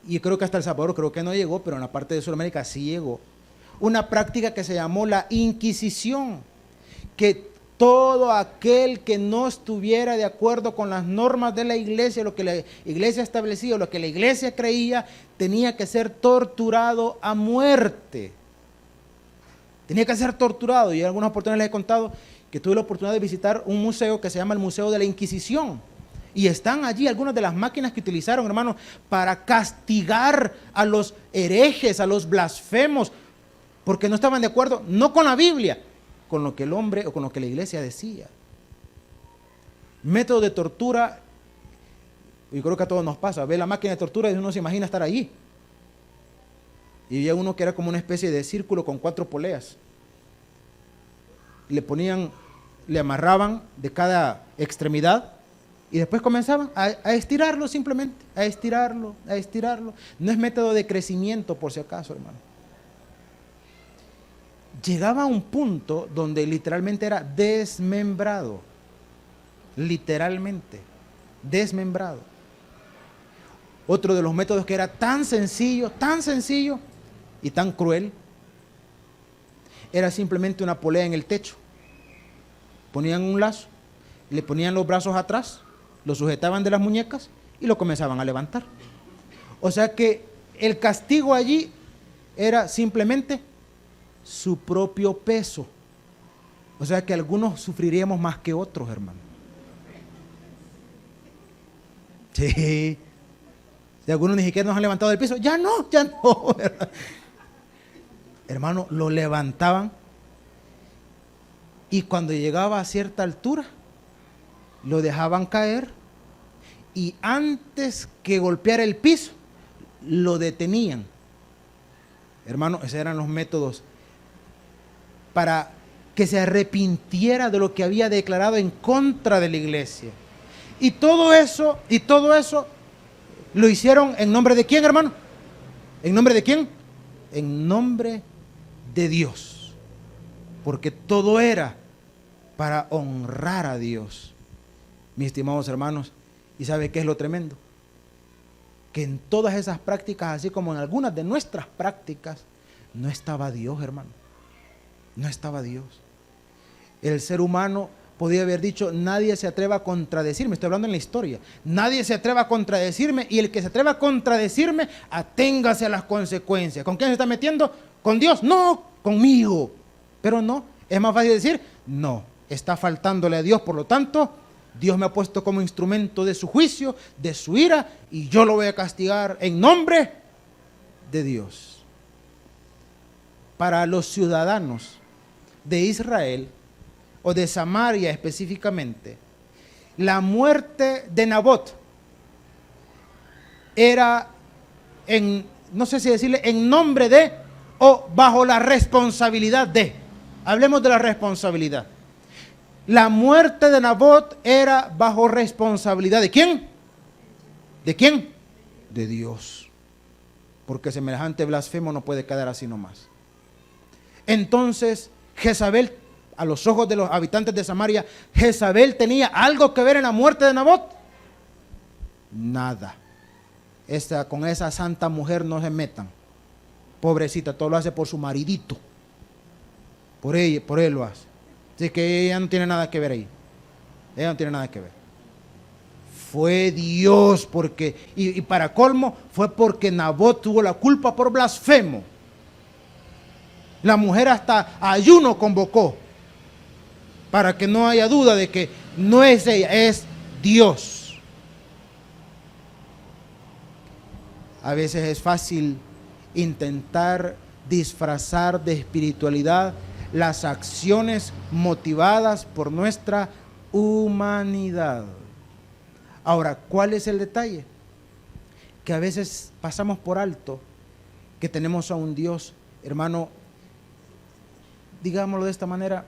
y creo que hasta El Salvador creo que no llegó, pero en la parte de Sudamérica sí llegó, una práctica que se llamó la Inquisición, que todo aquel que no estuviera de acuerdo con las normas de la iglesia, lo que la iglesia establecía, lo que la iglesia creía, tenía que ser torturado a muerte. Tenía que ser torturado. Y en algunas oportunidades les he contado que tuve la oportunidad de visitar un museo que se llama el Museo de la Inquisición. Y están allí algunas de las máquinas que utilizaron, hermanos, para castigar a los herejes, a los blasfemos, porque no estaban de acuerdo, no con la Biblia, con lo que el hombre o con lo que la iglesia decía. Método de tortura, y creo que a todos nos pasa, ve la máquina de tortura y uno se imagina estar allí. Y había uno que era como una especie de círculo con 4 poleas. Le amarraban de cada extremidad y después comenzaban a estirarlo simplemente, a estirarlo. No es método de crecimiento, por si acaso, hermano. Llegaba a un punto donde literalmente era desmembrado. Literalmente, desmembrado. Otro de los métodos que era tan sencillo y tan cruel, era simplemente una polea en el techo. Ponían un lazo, le ponían los brazos atrás, lo sujetaban de las muñecas y lo comenzaban a levantar. O sea que el castigo allí era simplemente su propio peso. O sea que algunos sufriríamos más que otros, hermano. Sí. Si algunos ni siquiera nos han levantado del piso, ya no, ¿verdad? Hermano, lo levantaban y cuando llegaba a cierta altura, lo dejaban caer y antes que golpeara el piso, lo detenían. Hermano, esos eran los métodos para que se arrepintiera de lo que había declarado en contra de la iglesia. Y todo eso lo hicieron en nombre de quién, hermano. ¿En nombre de quién? En nombre de Dios. Porque todo era para honrar a Dios. Mis estimados hermanos, ¿y sabe qué es lo tremendo? Que en todas esas prácticas, así como en algunas de nuestras prácticas, no estaba Dios, hermano. No estaba Dios. El ser humano podía haber dicho, nadie se atreva a contradecirme. Estoy hablando en la historia. Nadie se atreva a contradecirme, y el que se atreva a contradecirme, aténgase a las consecuencias. ¿Con quién se está metiendo? ¿Con Dios? No, conmigo. Pero no, es más fácil decir, no, está faltándole a Dios, por lo tanto, Dios me ha puesto como instrumento de su juicio, de su ira, y yo lo voy a castigar en nombre de Dios. Para los ciudadanos de Israel, o de Samaria específicamente, la muerte de Nabot era no sé si decirle en nombre de o bajo la responsabilidad de. Hablemos de la responsabilidad. La muerte de Nabot era bajo responsabilidad ¿de quién? ¿De quién? De Dios. Porque semejante blasfemo no puede quedar así nomás. Entonces, Jezabel, a los ojos de los habitantes de Samaria, ¿Jezabel tenía algo que ver en la muerte de Nabot? Nada. Con esa santa mujer no se metan. Pobrecita, todo lo hace por su maridito. Por él lo hace. Así que ella no tiene nada que ver ahí. Ella no tiene nada que ver. Fue Dios porque, y para colmo, fue porque Nabot tuvo la culpa por blasfemo. La mujer hasta ayuno convocó, para que no haya duda de que no es ella, es Dios. A veces es fácil intentar disfrazar de espiritualidad las acciones motivadas por nuestra humanidad. Ahora, ¿cuál es el detalle? Que a veces pasamos por alto que tenemos a un Dios, hermano, digámoslo de esta manera,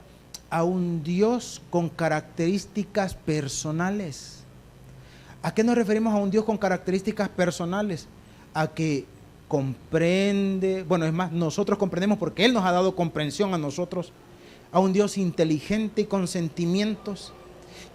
a un Dios con características personales. ¿A qué nos referimos a un Dios con características personales? A que comprende, bueno, es más, nosotros comprendemos porque Él nos ha dado comprensión a nosotros, a un Dios inteligente y con sentimientos,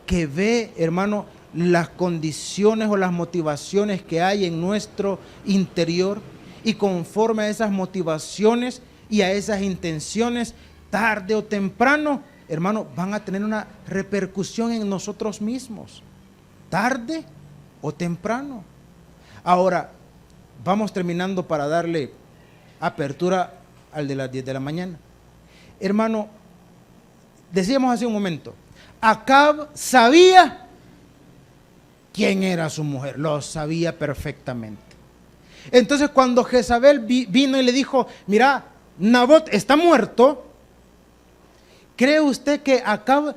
que ve, hermano, las condiciones o las motivaciones que hay en nuestro interior, y conforme a esas motivaciones y a esas intenciones, tarde o temprano, hermano, van a tener una repercusión en nosotros mismos, tarde o temprano. Ahora, vamos terminando para darle apertura al de las 10 de la mañana. Hermano, decíamos hace un momento, Acab sabía quién era su mujer, lo sabía perfectamente. Entonces cuando Jezabel vino y le dijo, mira, Nabot está muerto, ¿cree usted que Acab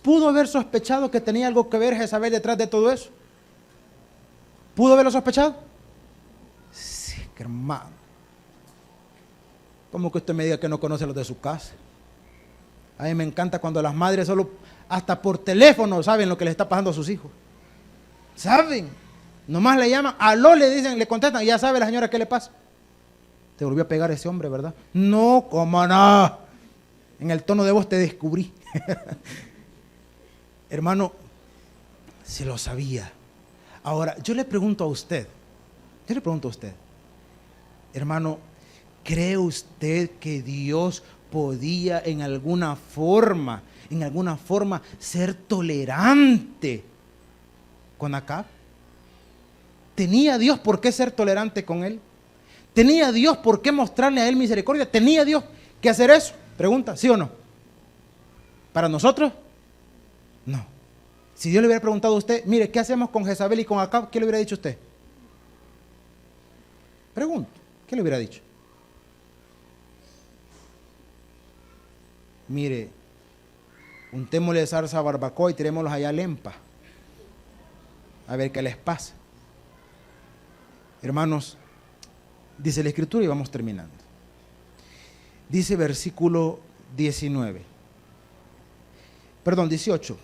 pudo haber sospechado que tenía algo que ver Jezabel detrás de todo eso? ¿Pudo haberlo sospechado? Sí, hermano. ¿Cómo que usted me diga que no conoce los de su casa? A mí me encanta cuando las madres solo, hasta por teléfono, saben lo que le está pasando a sus hijos. ¿Saben? Nomás le llaman, aló, le dicen, le contestan, y ya sabe la señora qué le pasa. Te volvió a pegar ese hombre, ¿verdad? No, cómo no. En el tono de voz te descubrí. Hermano, se lo sabía. Ahora, yo le pregunto a usted, hermano, ¿cree usted que Dios podía en alguna forma ser tolerante con Acab? ¿Tenía Dios por qué ser tolerante con él? ¿Tenía Dios por qué mostrarle a él misericordia? ¿Tenía Dios que hacer eso? Pregunta, ¿sí o no? ¿Para nosotros? No. Si Dios le hubiera preguntado a usted, mire, ¿qué hacemos con Jezabel y con Acab? ¿Qué le hubiera dicho usted? Pregunto, ¿qué le hubiera dicho? Mire, untémosle zarza a barbacoa y tirémoslos allá a Lempa. A ver qué les pasa. Hermanos, dice la Escritura y vamos terminando. Dice versículo 18.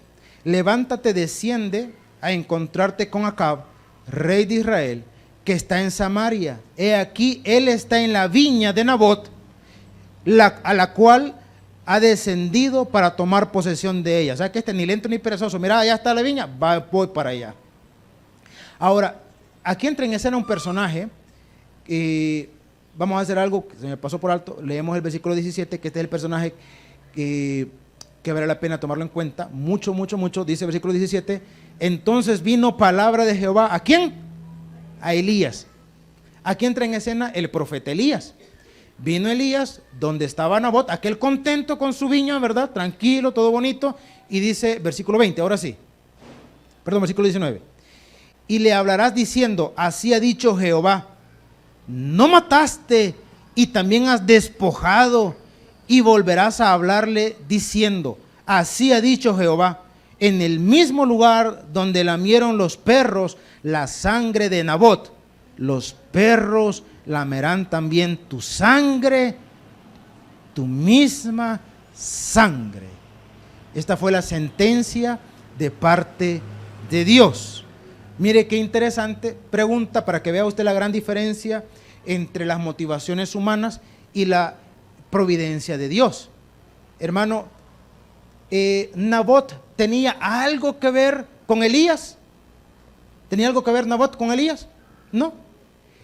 Levántate, desciende a encontrarte con Acab, rey de Israel, que está en Samaria. He aquí, él está en la viña de Nabot, a la cual ha descendido para tomar posesión de ella. O sea que ni lento ni perezoso. Mira, allá está la viña, voy para allá. Ahora, aquí entra en escena un personaje. Vamos a hacer algo que se me pasó por alto. Leemos el versículo 17, que este es el personaje que vale la pena tomarlo en cuenta. Mucho. Dice el versículo 17. Entonces vino palabra de Jehová. ¿A quién? A Elías. Aquí entra en escena el profeta Elías. Vino Elías donde estaba Nabot, aquel contento con su viña, ¿verdad? Tranquilo, todo bonito. Y dice, versículo 20, ahora sí. Perdón, versículo 19. Y le hablarás diciendo, así ha dicho Jehová, no mataste y también has despojado. Y volverás a hablarle diciendo, así ha dicho Jehová, en el mismo lugar donde lamieron los perros la sangre de Nabot, los perros lamerán también tu sangre, tu misma sangre. Esta fue la sentencia de parte de Dios. Mire qué interesante pregunta para que vea usted la gran diferencia entre las motivaciones humanas y la providencia de Dios. Hermano, Nabot tenía algo que ver con Elías. ¿Tenía algo que ver Nabot con Elías? No.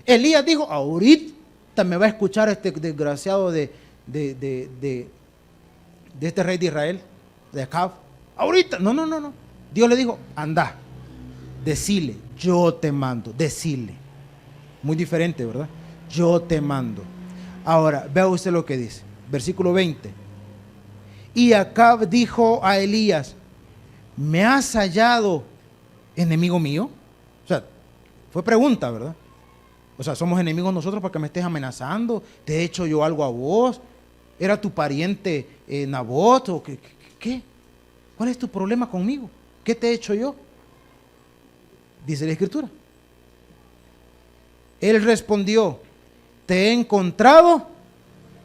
Elías dijo, ahorita me va a escuchar este desgraciado de este rey de Israel, de Acab. Ahorita, no. Dios le dijo, anda, decile, yo te mando, decile. Muy diferente, ¿verdad? Yo te mando. Ahora, vea usted lo que dice, versículo 20. Y Acab dijo a Elías, ¿me has hallado enemigo mío? O sea, fue pregunta, ¿verdad? O sea, ¿somos enemigos nosotros para que me estés amenazando? ¿Te he hecho yo algo a vos? ¿Era tu pariente Nabot? ¿O qué? ¿Cuál es tu problema conmigo? ¿Qué te he hecho yo? Dice la Escritura. Él respondió, te he encontrado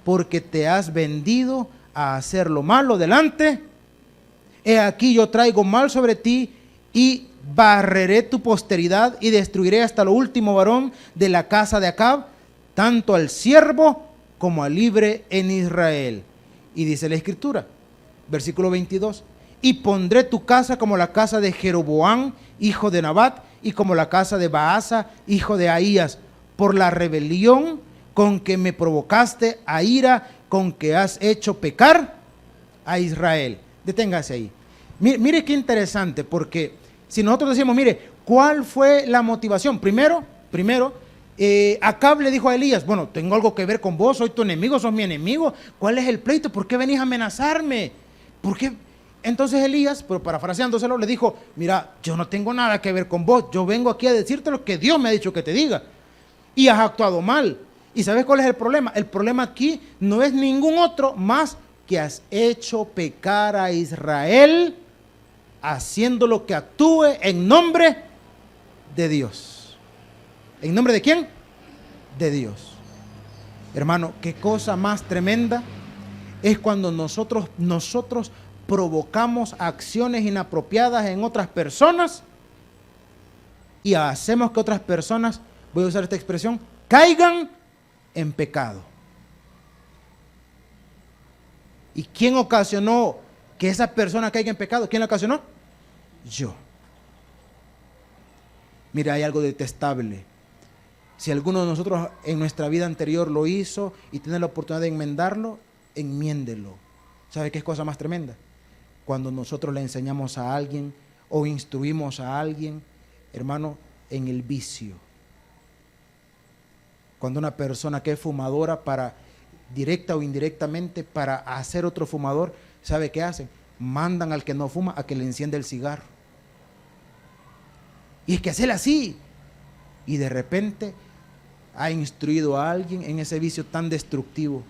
porque te has vendido a hacer lo malo delante. He aquí yo traigo mal sobre ti y barreré tu posteridad y destruiré hasta lo último varón de la casa de Acab, tanto al siervo como al libre en Israel. Y dice la Escritura, versículo 22, y pondré tu casa como la casa de Jeroboam, hijo de Nabat, y como la casa de Baasa, hijo de Ahías, por la rebelión con que me provocaste a ira, con que has hecho pecar a Israel. Deténgase ahí. Mire qué interesante, porque si nosotros decimos, mire, ¿cuál fue la motivación? Primero, Acab le dijo a Elías, bueno, tengo algo que ver con vos, soy tu enemigo, sos mi enemigo. ¿Cuál es el pleito? ¿Por qué venís a amenazarme? ¿Por qué? Entonces Elías, pero parafraseándoselo, le dijo, mira, yo no tengo nada que ver con vos, yo vengo aquí a decirte lo que Dios me ha dicho que te diga. Y has actuado mal. ¿Y sabes cuál es el problema? El problema aquí no es ningún otro más que has hecho pecar a Israel haciendo lo que actúe en nombre de Dios. ¿En nombre de quién? De Dios. Hermano, qué cosa más tremenda es cuando nosotros provocamos acciones inapropiadas en otras personas y hacemos que otras personas, voy a usar esta expresión, caigan en pecado. ¿Y quién ocasionó que esa persona caiga en pecado? ¿Quién la ocasionó? Yo. Mira, hay algo detestable. Si alguno de nosotros en nuestra vida anterior lo hizo y tiene la oportunidad de enmendarlo, enmiéndelo. ¿Sabe qué es cosa más tremenda? Cuando nosotros le enseñamos a alguien o instruimos a alguien, hermano, en el vicio. Cuando una persona que es fumadora, para directa o indirectamente para hacer otro fumador, ¿sabe qué hacen? Mandan al que no fuma a que le encienda el cigarro. Y es que hacerlo así. Y de repente ha instruido a alguien en ese vicio tan destructivo,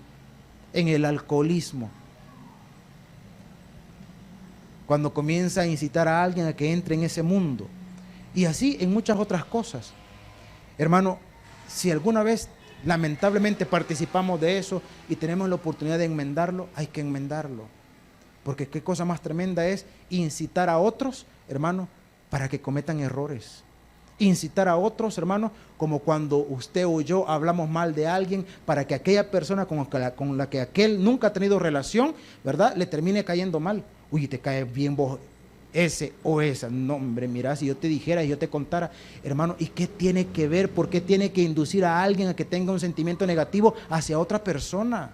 en el alcoholismo. Cuando comienza a incitar a alguien a que entre en ese mundo. Y así en muchas otras cosas. Hermano, si alguna vez lamentablemente participamos de eso y tenemos la oportunidad de enmendarlo, hay que enmendarlo. Porque qué cosa más tremenda es incitar a otros, hermano, para que cometan errores. Incitar a otros, hermano, como cuando usted o yo hablamos mal de alguien para que aquella persona con la que aquel nunca ha tenido relación, ¿verdad?, le termine cayendo mal. Uy, te cae bien vos ese o esa. No, hombre, mira, si yo te dijera y yo te contara, hermano, ¿y qué tiene que ver? ¿Por qué tiene que inducir a alguien a que tenga un sentimiento negativo hacia otra persona?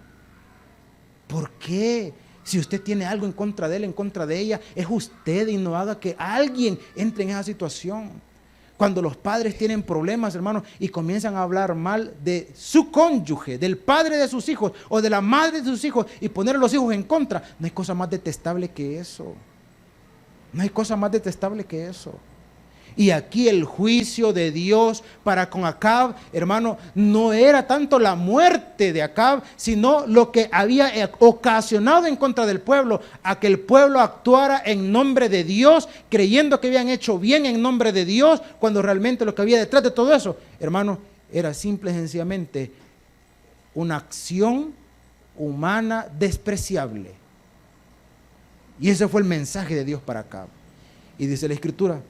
¿Por qué? Si usted tiene algo en contra de él, en contra de ella, es usted, y no haga que alguien entre en esa situación. Cuando los padres tienen problemas, hermano, y comienzan a hablar mal de su cónyuge, del padre de sus hijos o de la madre de sus hijos, y poner a los hijos en contra, no hay cosa más detestable que eso. No hay cosa más detestable que eso. Y aquí el juicio de Dios para con Acab, hermano, no era tanto la muerte de Acab, sino lo que había ocasionado en contra del pueblo, a que el pueblo actuara en nombre de Dios, creyendo que habían hecho bien en nombre de Dios, cuando realmente lo que había detrás de todo eso, hermano, era simple y sencillamente una acción humana despreciable. Y ese fue el mensaje de Dios para Acab. Y dice la Escritura,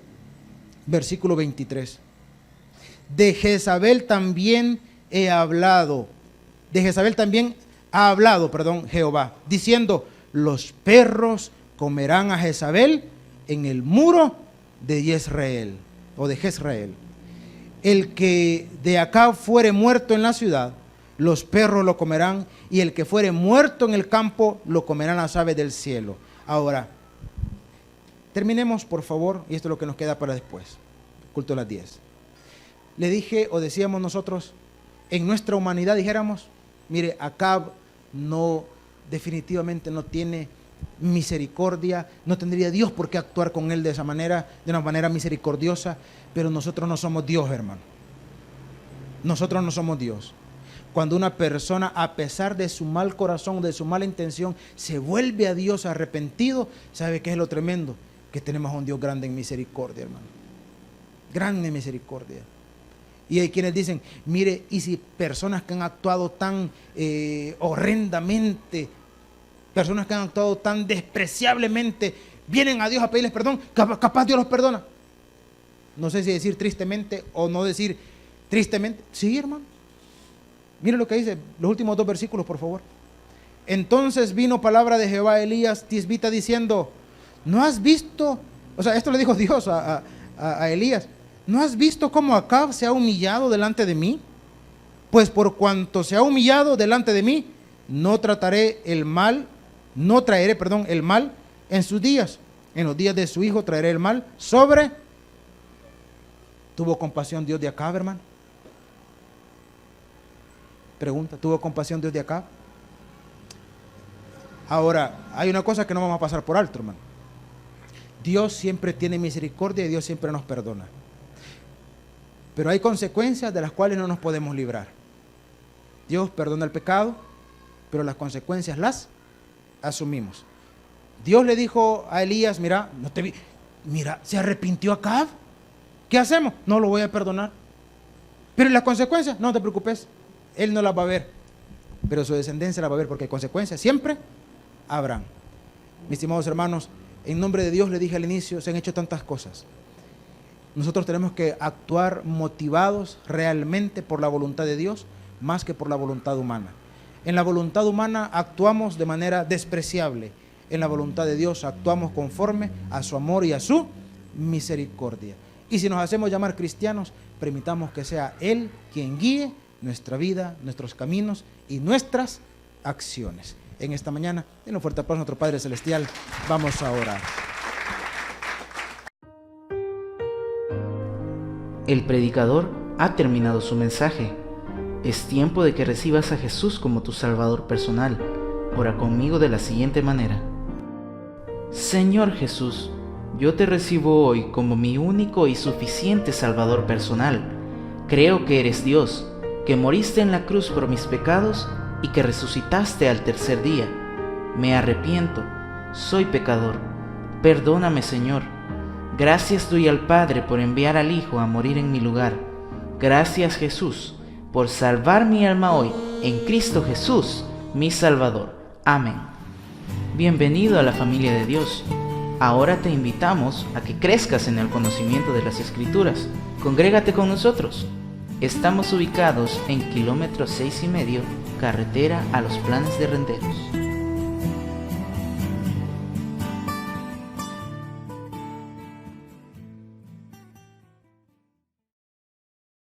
versículo 23, de Jezabel también he hablado, de Jezabel también ha hablado, Jehová, diciendo, los perros comerán a Jezabel en el muro de Jezreel, o de Jezreel. El que de Acab fuere muerto en la ciudad, los perros lo comerán, y el que fuere muerto en el campo, lo comerán las aves del cielo. Ahora, terminemos, por favor, y esto es lo que nos queda para después, culto a las 10. Le dije, o decíamos nosotros, en nuestra humanidad dijéramos, mire, Acab definitivamente no tiene misericordia, no tendría Dios por qué actuar con él de esa manera, de una manera misericordiosa, pero nosotros no somos Dios, hermano. Nosotros no somos Dios. Cuando una persona, a pesar de su mal corazón, de su mala intención, se vuelve a Dios arrepentido, ¿sabe qué es lo tremendo? Que tenemos a un Dios grande en misericordia, hermano. Grande en misericordia. Y hay quienes dicen, mire, y si personas que han actuado tan horrendamente, personas que han actuado tan despreciablemente, vienen a Dios a pedirles perdón, capaz Dios los perdona. No sé si decir tristemente o no decir tristemente. Sí, hermano. Mire lo que dice, los últimos 2 versículos, por favor. Entonces vino palabra de Jehová a Elías Tisbita diciendo, ¿no has visto? O sea, esto le dijo Dios a Elías, ¿no has visto cómo Acab se ha humillado delante de mí? Pues por cuanto se ha humillado delante de mí, no traeré el mal en sus días. En los días de su hijo traeré el mal sobre. ¿Tuvo compasión Dios de Acab, hermano? Pregunta, ¿tuvo compasión Dios de Acab? Ahora, hay una cosa que no vamos a pasar por alto, hermano. Dios siempre tiene misericordia y Dios siempre nos perdona. Pero hay consecuencias de las cuales no nos podemos librar. Dios perdona el pecado, pero las consecuencias las asumimos. Dios le dijo a Elías, mira, se arrepintió Acab. ¿Qué hacemos? No lo voy a perdonar. Pero las consecuencias, no te preocupes. Él no las va a ver, pero su descendencia las va a ver, porque consecuencias siempre habrán. Mis estimados hermanos, en nombre de Dios, le dije al inicio, se han hecho tantas cosas. Nosotros tenemos que actuar motivados realmente por la voluntad de Dios, más que por la voluntad humana. En la voluntad humana actuamos de manera despreciable. En la voluntad de Dios actuamos conforme a su amor y a su misericordia. Y si nos hacemos llamar cristianos, permitamos que sea Él quien guíe nuestra vida, nuestros caminos y nuestras acciones. En esta mañana, en un fuerte aplauso a nuestro Padre Celestial, vamos a orar. El predicador ha terminado su mensaje. Es tiempo de que recibas a Jesús como tu Salvador personal. Ora conmigo de la siguiente manera. Señor Jesús, yo te recibo hoy como mi único y suficiente Salvador personal. Creo que eres Dios, que moriste en la cruz por mis pecados y que resucitaste al tercer día. Me arrepiento, soy pecador. Perdóname, Señor. Gracias doy al Padre por enviar al Hijo a morir en mi lugar. Gracias, Jesús, por salvar mi alma hoy en Cristo Jesús, mi Salvador. Amén. Bienvenido a la familia de Dios. Ahora te invitamos a que crezcas en el conocimiento de las Escrituras. Congrégate con nosotros. Estamos ubicados en kilómetro 6,5, carretera a Los Planes de Renderos.